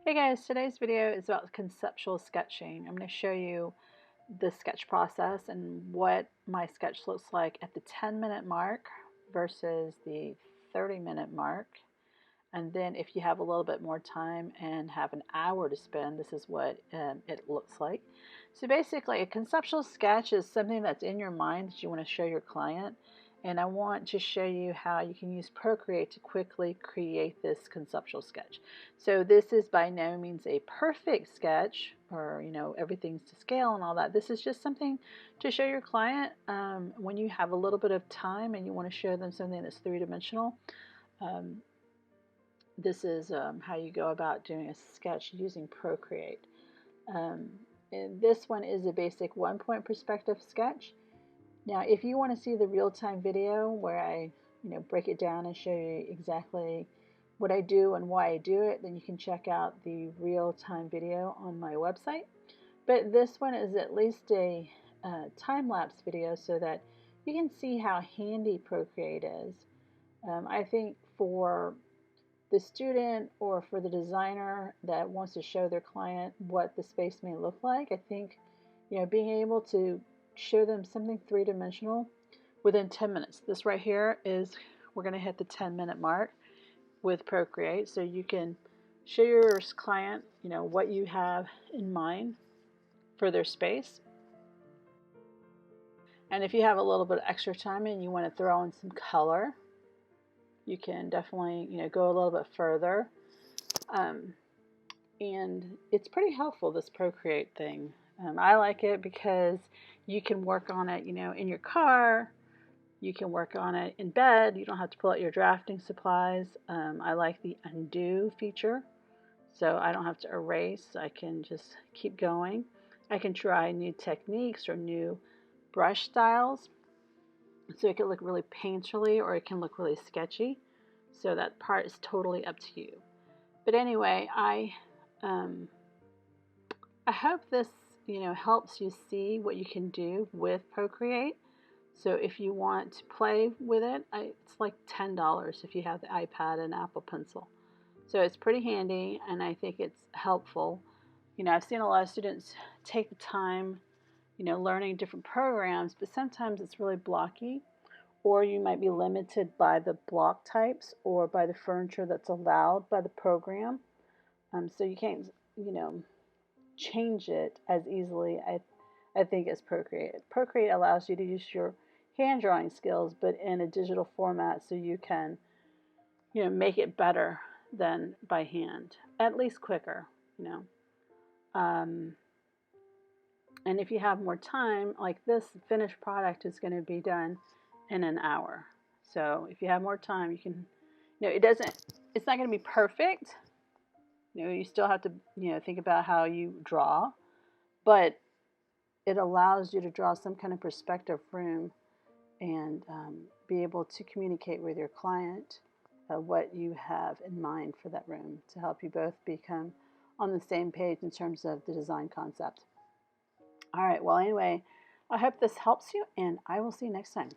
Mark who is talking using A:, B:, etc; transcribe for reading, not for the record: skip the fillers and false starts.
A: Hey guys, today's video is about conceptual sketching. I'm going to show you the sketch process and what my sketch looks like at the 10-minute mark versus the 30-minute mark. And then if you have a little bit more time and have an hour to spend, this is what it looks like. So basically, a conceptual sketch is something that's in your mind that you want to show your client. And I want to show you how you can use Procreate to quickly create this conceptual sketch. So this is by no means a perfect sketch, or everything's to scale and all that. This is just something to show your client when you have a little bit of time and you want to show them something that's three-dimensional. This is how you go about doing a sketch using Procreate. And this one is a basic one-point perspective sketch. Now, if you want to see the real-time video where I break it down and show you exactly what I do and why I do it, then you can check out the real-time video on my website. But this one is at least a time-lapse video so that you can see how handy Procreate is. I think for the student or for the designer that wants to show their client what the space may look like, I think being able to show them something three-dimensional within 10 minutes. This right here is, we're going to hit the 10-minute mark with Procreate, so you can show your client what you have in mind for their space. And if you have a little bit of extra time and you want to throw in some color, you can definitely go a little bit further. And it's pretty helpful, this Procreate thing. I like it because you can work on it in your car, you can work on it in bed, you don't have to pull out your drafting supplies. I like the undo feature, so I don't have to erase, I can just keep going. I can try new techniques or new brush styles, so it can look really painterly or it can look really sketchy. So that part is totally up to you. But anyway, I hope this helps you see what you can do with Procreate. So if you want to play with it, it's like $10 if you have the iPad and Apple Pencil. So it's pretty handy, and I think it's helpful. I've seen a lot of students take the time learning different programs, but sometimes it's really blocky, or you might be limited by the block types or by the furniture that's allowed by the program. So you can't change it as easily, I think, as Procreate. Procreate allows you to use your hand drawing skills, but in a digital format, so you can make it better than by hand, at least quicker. And if you have more time, like this finished product is going to be done in an hour. So if you have more time, you can, it's not going to be perfect. You still have to, think about how you draw, but it allows you to draw some kind of perspective room and be able to communicate with your client what you have in mind for that room, to help you both become on the same page in terms of the design concept. All right, well, anyway, I hope this helps you, and I will see you next time.